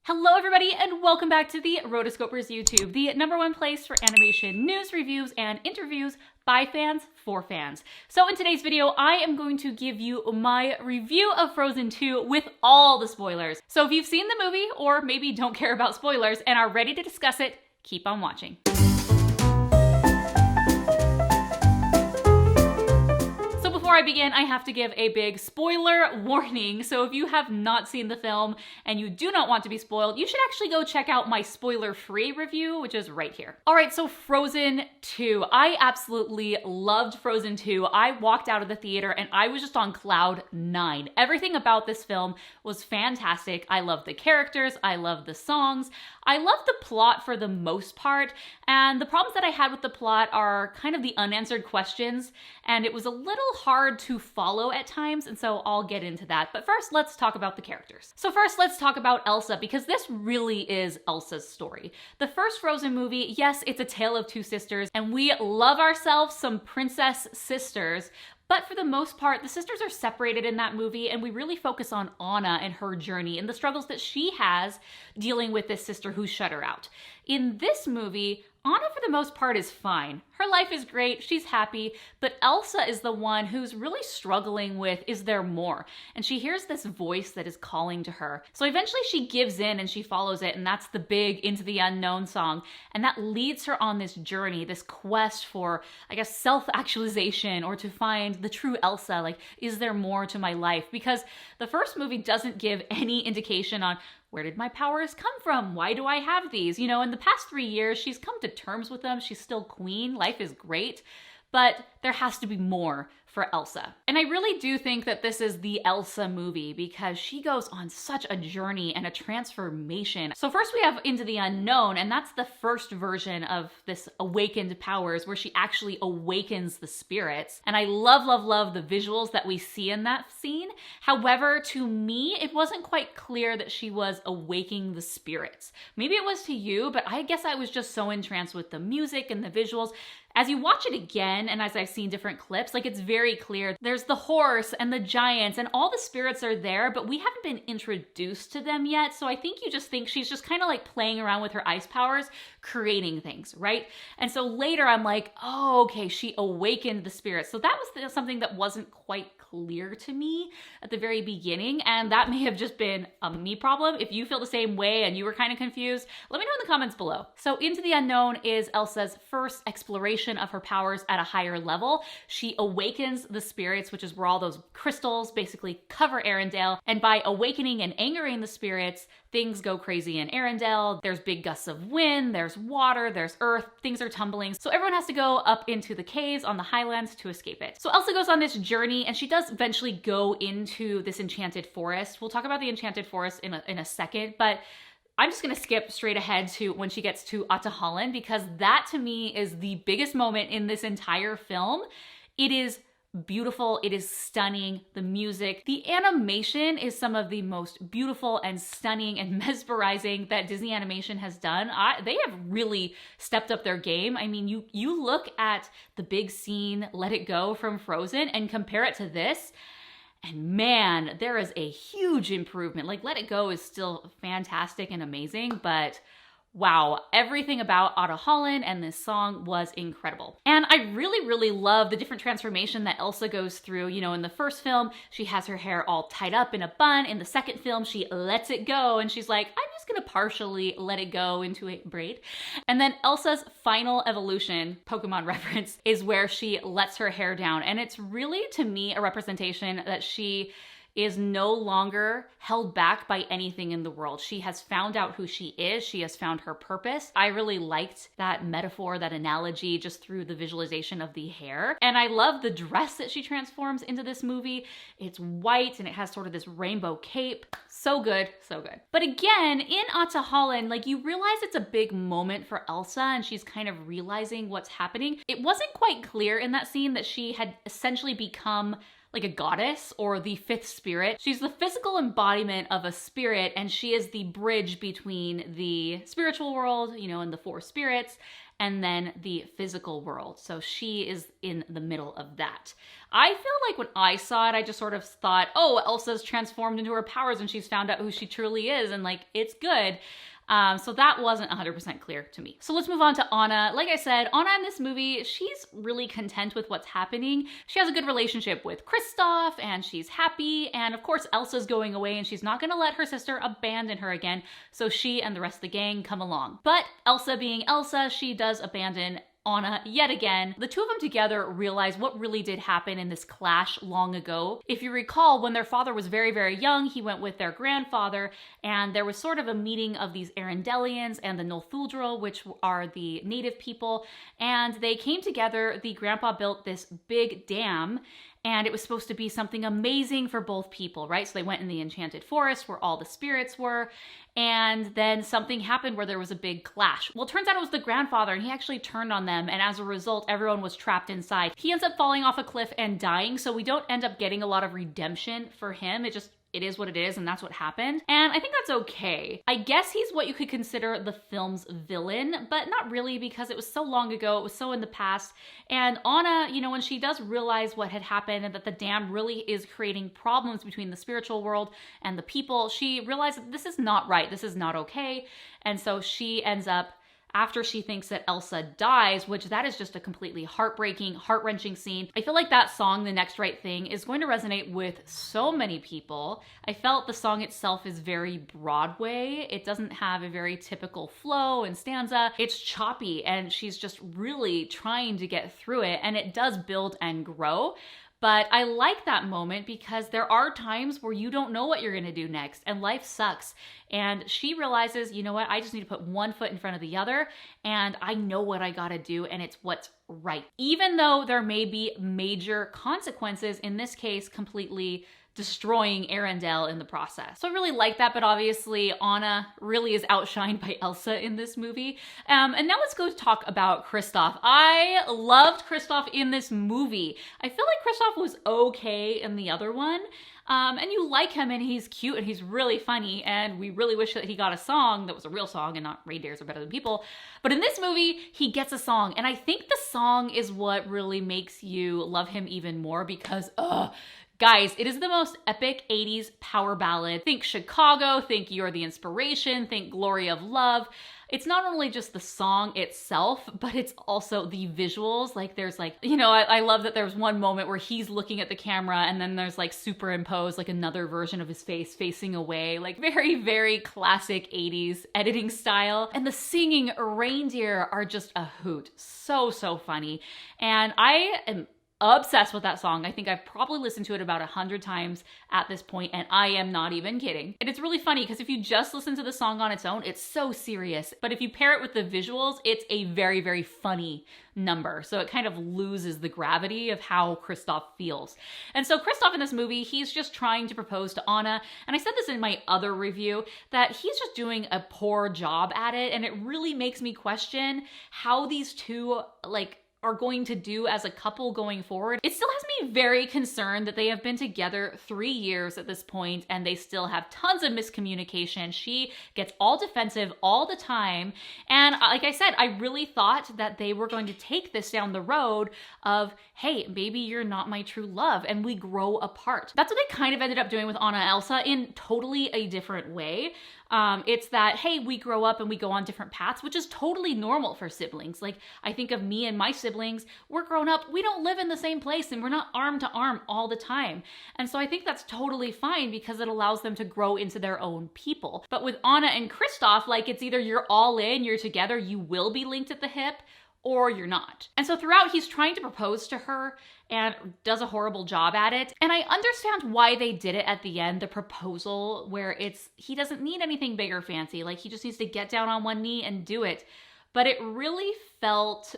Hello everybody and welcome back to the Rotoscopers YouTube, the #1 place for animation news, reviews, and interviews by fans for fans. So in today's video, I am going to give you my review of Frozen 2 with all the spoilers. So if you've seen the movie or maybe don't care about spoilers and are ready to discuss it, keep on watching. Before I begin, I have to give a big spoiler warning. So if you have not seen the film and you do not want to be spoiled, you should actually go check out my spoiler-free review, which is right here. All right, so Frozen 2. I absolutely loved Frozen 2. I walked out of the theater and I was just on cloud 9. Everything about this film was fantastic. I loved the characters. I loved the songs. I loved the plot for the most part. And the problems that I had with the plot are kind of the unanswered questions. And it was a little hard to follow at times, and so I'll get into that. But first, let's talk about the characters. So first, let's talk about Elsa, because this really is Elsa's story. The first Frozen movie, yes, it's a tale of two sisters, and we love ourselves some princess sisters, but for the most part, the sisters are separated in that movie, and we really focus on Onna and her journey and the struggles that she has dealing with this sister who shut her out. In this movie, Onna, for the most part, is fine. Her life is great, she's happy, but Elsa is the one who's really struggling with, is there more? And she hears this voice that is calling to her. So eventually she gives in and she follows it, and that's the big Into the Unknown song. And that leads her on this journey, this quest for, I guess, self-actualization, or to find the true Elsa. Like, is there more to my life? Because the first movie doesn't give any indication on, where did my powers come from? Why do I have these? You know, in the past 3 years, she's come to terms with them. She's still queen. Life is great. But there has to be more for Elsa. And I really do think that this is the Elsa movie because she goes on such a journey and a transformation. So first we have Into the Unknown, and that's the first version of this awakened powers where she actually awakens the spirits. And I love, love, love the visuals that we see in that scene. However, to me, it wasn't quite clear that she was awakening the spirits. Maybe it was to you, but I guess I was just so entranced with the music and the visuals. As you watch it again, and as I've seen different clips, like, it's very clear. There's the horse and the giants and all the spirits are there, but we haven't been introduced to them yet. So I think you just think she's just kind of like playing around with her ice powers, creating things, right? And so later I'm like, oh, okay, she awakened the spirits. So that was something that wasn't quite clear to me at the very beginning, and that may have just been a me problem. If you feel the same way and you were kind of confused, let me know in the comments below. So Into the Unknown is Elsa's first exploration of her powers at a higher level. She awakens the spirits, which is where all those crystals basically cover Arendelle, and by awakening and angering the spirits, things go crazy in Arendelle. There's big gusts of wind, there's water, there's earth, things are tumbling. So everyone has to go up into the caves on the highlands to escape it. So Elsa goes on this journey, and she does eventually go into this enchanted forest. We'll talk about the enchanted forest in a second, but I'm just gonna skip straight ahead to when she gets to Ahtohallan, because that to me is the biggest moment in this entire film. It is beautiful, it is stunning, the music, the animation is some of the most beautiful and stunning and mesmerizing that Disney Animation has done. They have really stepped up their game. I mean, you look at the big scene, Let It Go from Frozen, and compare it to this, and man, there is a huge improvement. Like, Let It Go is still fantastic and amazing, but wow, everything about Ahtohallan and this song was incredible. And I really, really love the different transformation that Elsa goes through. You know, in the first film, she has her hair all tied up in a bun. In the second film, she lets it go and she's like, I'm just gonna partially let it go into a braid. And then Elsa's final evolution, Pokemon reference, is where she lets her hair down. And it's really, to me, a representation that she is no longer held back by anything in the world. She has found out who she is. She has found her purpose. I really liked that metaphor, that analogy, just through the visualization of the hair. And I love the dress that she transforms into this movie. It's white and it has sort of this rainbow cape. So good, so good. But again, in Ahtohallan, like, you realize it's a big moment for Elsa and she's kind of realizing what's happening. It wasn't quite clear in that scene that she had essentially become like a goddess or the fifth spirit. She's the physical embodiment of a spirit, and she is the bridge between the spiritual world, you know, and the four spirits, and then the physical world. So she is in the middle of that. I feel like when I saw it, I just sort of thought, oh, Elsa's transformed into her powers and she's found out who she truly is, and like, it's good. So that wasn't 100% clear to me. So let's move on to Onna. Like I said, Onna in this movie, she's really content with what's happening. She has a good relationship with Kristoff and she's happy. And of course, Elsa's going away and she's not gonna let her sister abandon her again. So she and the rest of the gang come along. But Elsa being Elsa, she does abandon Onna yet again. The two of them together realize what really did happen in this clash long ago. If you recall, when their father was very, very young, he went with their grandfather, and there was sort of a meeting of these Arendellians and the Northuldra, which are the native people, and they came together. The grandpa built this big dam, and it was supposed to be something amazing for both people, right? So they went in the enchanted forest where all the spirits were, and then something happened where there was a big clash. Well, it turns out it was the grandfather, and he actually turned on them, and as a result, everyone was trapped inside. He ends up falling off a cliff and dying, so we don't end up getting a lot of redemption for him. It is what it is, and that's what happened. And I think that's okay. I guess he's what you could consider the film's villain, but not really, because it was so long ago, it was so in the past. And Onna, you know, when she does realize what had happened and that the dam really is creating problems between the spiritual world and the people, she realized that this is not right, this is not okay. And so she ends up, after she thinks that Elsa dies, which that is just a completely heartbreaking, heart-wrenching scene. I feel like that song, The Next Right Thing, is going to resonate with so many people. I felt the song itself is very Broadway. It doesn't have a very typical flow and stanza. It's choppy, and she's just really trying to get through it, and it does build and grow. But I like that moment because there are times where you don't know what you're gonna do next, and life sucks. And she realizes, you know what, I just need to put one foot in front of the other, and I know what I gotta do, and it's what's right. Even though there may be major consequences, in this case, completely destroying Arendelle in the process. So I really like that, but obviously Onna really is outshined by Elsa in this movie. And now let's go talk about Kristoff. I loved Kristoff in this movie. I feel like Kristoff was okay in the other one. And you like him, and he's cute, and he's really funny, and we really wish that he got a song that was a real song and not reindeers are better than people. But in this movie, he gets a song, and I think the song is what really makes you love him even more because, guys, it is the most epic 80s power ballad. Think Chicago, think You're the Inspiration, think Glory of Love. It's not only just the song itself, but it's also the visuals. Like there's like, you know, I love that there's one moment where he's looking at the camera and then there's like superimposed like another version of his face facing away. Like very, very classic 80s editing style. And the singing reindeer are just a hoot. So, so funny. And I am obsessed with that song. I think I've probably listened to it about 100 times at this point, and I am not even kidding. And it's really funny because if you just listen to the song on its own, it's so serious. But if you pair it with the visuals, it's a very, very funny number. So it kind of loses the gravity of how Kristoff feels. And so Kristoff in this movie, he's just trying to propose to Onna. And I said this in my other review, that he's just doing a poor job at it. And it really makes me question how these two, are going to do as a couple going forward. It still has me very concerned that they have been together 3 years at this point and they still have tons of miscommunication. She gets all defensive all the time. And like I said, I really thought that they were going to take this down the road of, hey, maybe you're not my true love, and we grow apart. That's what they kind of ended up doing with Onna and Elsa in totally a different way. It's that, hey, we grow up and we go on different paths, which is totally normal for siblings. Like, I think of me and my siblings, we're grown up, we don't live in the same place and we're not arm to arm all the time. And so I think that's totally fine because it allows them to grow into their own people. But with Onna and Kristoff, like, it's either you're all in, you're together, you will be linked at the hip, or you're not. And so throughout, he's trying to propose to her and does a horrible job at it. And I understand why they did it at the end, the proposal, where he doesn't need anything big or fancy. Like, he just needs to get down on one knee and do it. But it really felt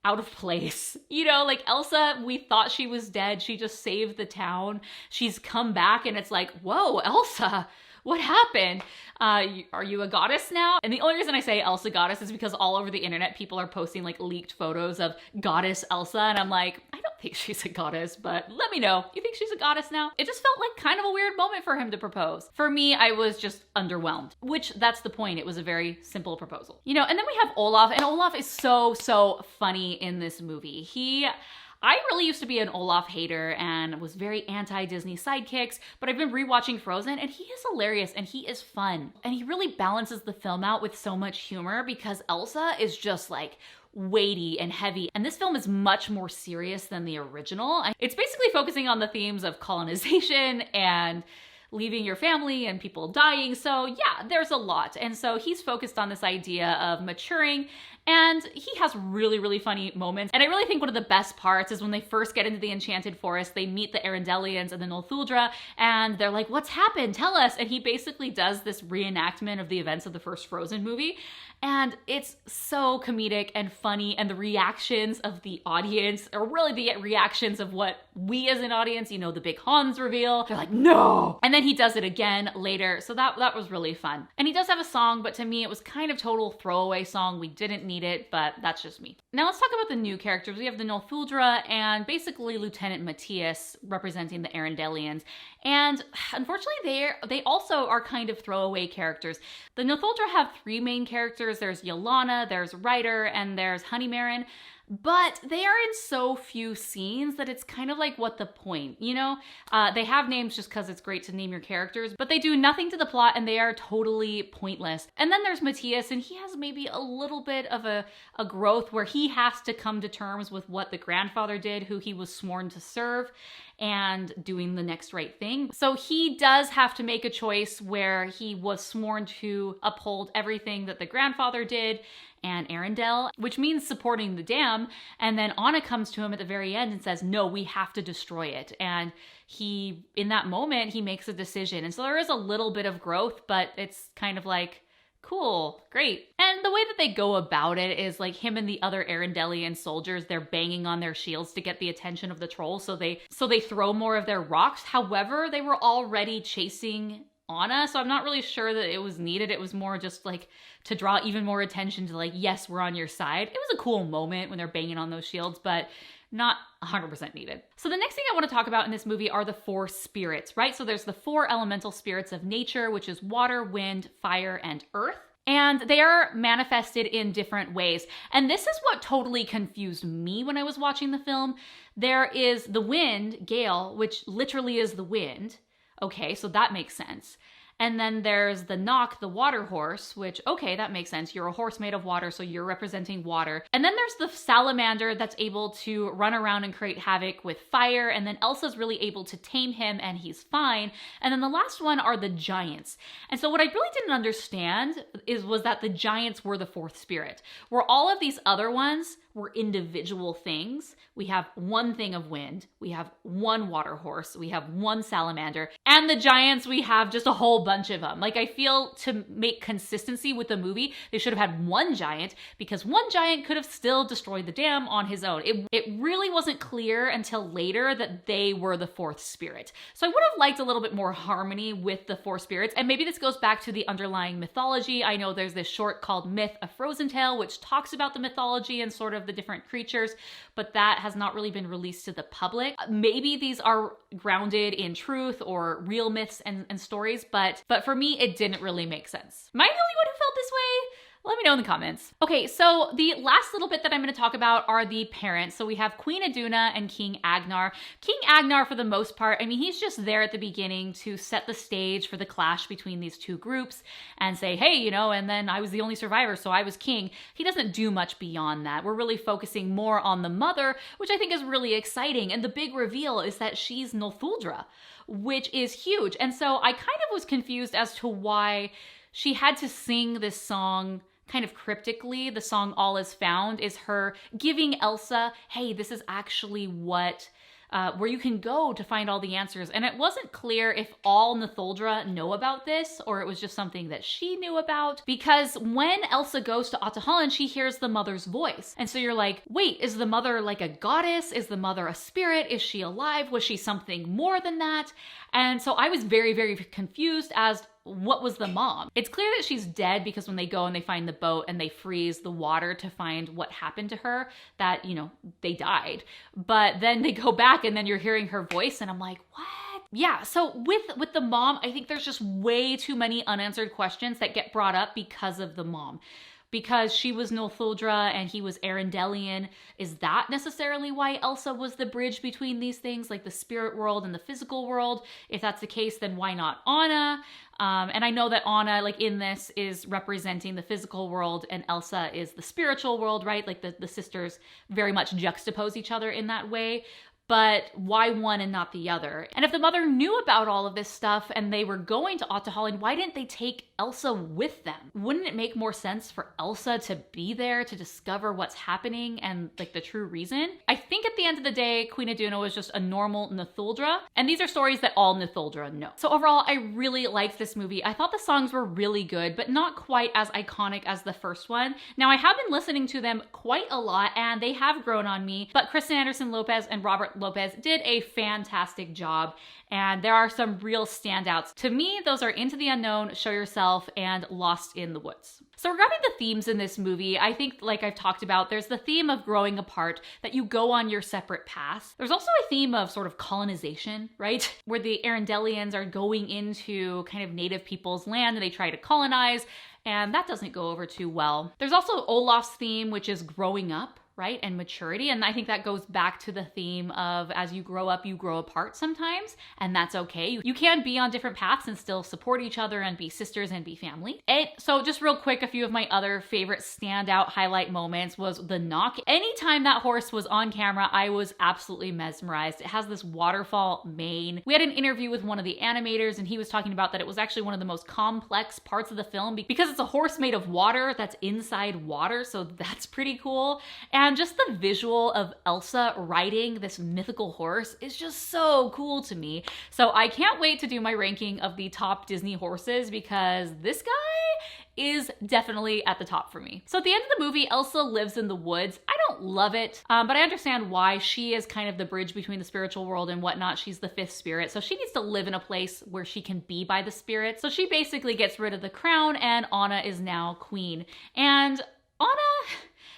out of place. You know, like Elsa, we thought she was dead. She just saved the town. She's come back and it's like, whoa, Elsa, what happened? Are you a goddess now? And the only reason I say Elsa goddess is because all over the internet, people are posting like leaked photos of goddess Elsa. And I'm like, I don't think she's a goddess, but let me know. You think she's a goddess now? It just felt like kind of a weird moment for him to propose. For me, I was just underwhelmed, which that's the point. It was a very simple proposal. You know, and then we have Olaf, and Olaf is so funny in this movie. I really used to be an Olaf hater and was very anti-Disney sidekicks, but I've been rewatching Frozen and he is hilarious and he is fun. And he really balances the film out with so much humor because Elsa is just like weighty and heavy. And this film is much more serious than the original. It's basically focusing on the themes of colonization and leaving your family and people dying. So yeah, there's a lot. And so he's focused on this idea of maturing, and he has really funny moments. And I really think one of the best parts is when they first get into the Enchanted Forest, they meet the Arendellians and the Northuldra, and they're like, what's happened? Tell us. And he basically does this reenactment of the events of the first Frozen movie. And it's so comedic and funny, and the reactions of the audience, or really the reactions of what we as an audience, you know, the big Hans reveal, they're like, no! And then he does it again later, so that was really fun. And he does have a song, but to me it was kind of total throwaway song. We didn't need it, but that's just me. Now let's talk about the new characters. We have the Northuldra and basically Lieutenant Mattias representing the Arendellians. And unfortunately, they also are kind of throwaway characters. The Northuldra have three main characters. There's Yolana, there's Ryder, and there's Honeymaren. But they are in so few scenes that it's kind of like, what the point, you know? They have names just because it's great to name your characters, but they do nothing to the plot and they are totally pointless. And then there's Mattias, and he has maybe a little bit of a growth where he has to come to terms with what the grandfather did, who he was sworn to serve, and doing the next right thing. So he does have to make a choice where he was sworn to uphold everything that the grandfather did and Arendelle, which means supporting the dam. And then Onna comes to him at the very end and says, no, we have to destroy it. And he, in that moment, he makes a decision. And so there is a little bit of growth, but it's kind of like, cool, great. And the way that they go about it is like him and the other Arendellian soldiers, they're banging on their shields to get the attention of the trolls, so they throw more of their rocks. However, they were already chasing Onna, so I'm not really sure that it was needed. It was more just like to draw even more attention to like, yes, we're on your side. It was a cool moment when they're banging on those shields, but not 100% needed. So the next thing I want to talk about in this movie are the four spirits, right? So there's the four elemental spirits of nature, which is water, wind, fire, and earth. And they are manifested in different ways. And this is what totally confused me when I was watching the film. There is the wind, Gale, which literally is the wind. Okay, so that makes sense. And then there's the Knock, the water horse, which, okay, that makes sense. You're a horse made of water, so you're representing water. And then there's the salamander that's able to run around and create havoc with fire. And then Elsa's really able to tame him and he's fine. And then the last one are the giants. And so what I really didn't understand was that the giants were the fourth spirit, where all of these other ones were individual things. We have one thing of wind, we have one water horse, we have one salamander, and the giants, we have just a whole bunch of them. Like, I feel to make consistency with the movie, they should have had one giant, because one giant could have still destroyed the dam on his own. It really wasn't clear until later that they were the fourth spirit. So I would have liked a little bit more harmony with the four spirits, and maybe this goes back to the underlying mythology. I know there's this short called Myth: A Frozen Tale, which talks about the mythology and sort of the different creatures, but that has not really been released to the public. Maybe these are grounded in truth or real myths and stories, but for me, it didn't really make sense. Am I the only one who felt this way? Let me know in the comments. Okay, so the last little bit that I'm going to talk about are the parents. So we have Queen Iduna and King Agnarr. King Agnarr, for the most part, I mean, he's just there at the beginning to set the stage for the clash between these two groups and say, hey, you know, and then I was the only survivor, so I was king. He doesn't do much beyond that. We're really focusing more on the mother, which I think is really exciting. And the big reveal is that she's Northuldra, which is huge. And so I kind of was confused as to why she had to sing this song kind of cryptically. The song All Is Found is her giving Elsa, hey, this is actually what where you can go to find all the answers. And it wasn't clear if all Northuldra know about this or it was just something that she knew about, because when Elsa goes to Ahtohallan, she hears the mother's voice. And so you're like, wait, is the mother like a goddess? Is the mother a spirit? Is she alive? Was she something more than that? And so I was very, very confused as what was the mom? It's clear that she's dead because when they go and they find the boat and they freeze the water to find what happened to her, that, you know, they died. But then they go back and then you're hearing her voice and I'm like, what? Yeah, so with the mom, I think there's just way too many unanswered questions that get brought up because of the mom. Because she was Northuldra and he was Arendelian. Is that necessarily why Elsa was the bridge between these things, like the spirit world and the physical world? If that's the case, then why not Onna? And I know that Onna, like in this, is representing the physical world and Elsa is the spiritual world, right? Like the sisters very much juxtapose each other in that way. But why one and not the other? And if the mother knew about all of this stuff and they were going to Ahtohallan, why didn't they take Elsa with them? Wouldn't it make more sense for Elsa to be there to discover what's happening and like the true reason? I think at the end of the day, Queen Iduna was just a normal Northuldra, and these are stories that all Northuldra know. So overall, I really liked this movie. I thought the songs were really good, but not quite as iconic as the first one. Now, I have been listening to them quite a lot, and they have grown on me, but Kristen Anderson-Lopez and Robert Lopez did a fantastic job, and there are some real standouts. To me, those are Into the Unknown, Show Yourself, and Lost in the Woods. So regarding the themes in this movie, I think, like I've talked about, there's the theme of growing apart, that you go on your separate paths. There's also a theme of sort of colonization, right? Where the Arendelians are going into kind of native people's land and they try to colonize, and that doesn't go over too well. There's also Olaf's theme, which is growing up, right? And maturity. And I think that goes back to the theme of as you grow up, you grow apart sometimes, and that's okay. You can be on different paths and still support each other and be sisters and be family. And so just real quick, a few of my other favorite standout highlight moments was the knock. Anytime that horse was on camera, I was absolutely mesmerized. It has this waterfall mane. We had an interview with one of the animators and he was talking about that it was actually one of the most complex parts of the film because it's a horse made of water that's inside water. So that's pretty cool. And just the visual of Elsa riding this mythical horse is just so cool to me. So I can't wait to do my ranking of the top Disney horses because this guy is definitely at the top for me. So at the end of the movie, Elsa lives in the woods. I don't love it, but I understand why. She is kind of the bridge between the spiritual world and whatnot. She's the fifth spirit, so she needs to live in a place where she can be by the spirits. So she basically gets rid of the crown and Onna is now queen. And Onna,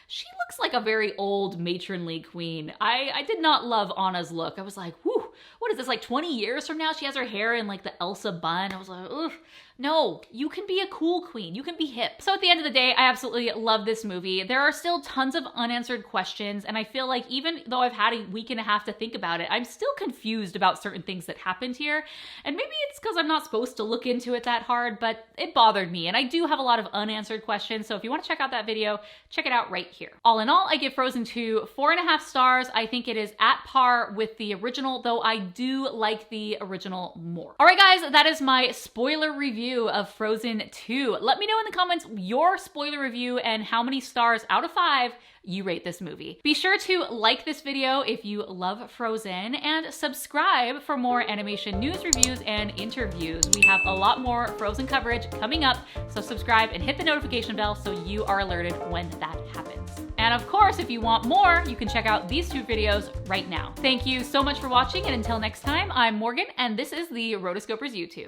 she looks like a very old matronly queen. I did not love Anna's look. I was like, whew, what is this, like 20 years from now? She has her hair in like the Elsa bun. I was like, ugh. No, you can be a cool queen. You can be hip. So at the end of the day, I absolutely love this movie. There are still tons of unanswered questions, and I feel like even though I've had a week and a half to think about it, I'm still confused about certain things that happened here. And maybe it's because I'm not supposed to look into it that hard, but it bothered me. And I do have a lot of unanswered questions, so if you want to check out that video, check it out right here. All in all, I give Frozen 2 4.5 stars. I think it is at par with the original, though I do like the original more. All right, guys, that is my spoiler review of Frozen 2. Let me know in the comments your spoiler review and how many stars out of 5 you rate this movie. Be sure to like this video if you love Frozen and subscribe for more animation news, reviews, and interviews. We have a lot more Frozen coverage coming up, so subscribe and hit the notification bell so you are alerted when that happens. And of course, if you want more, you can check out these 2 videos right now. Thank you so much for watching, and until next time, I'm Morgan, and this is the Rotoscopers YouTube.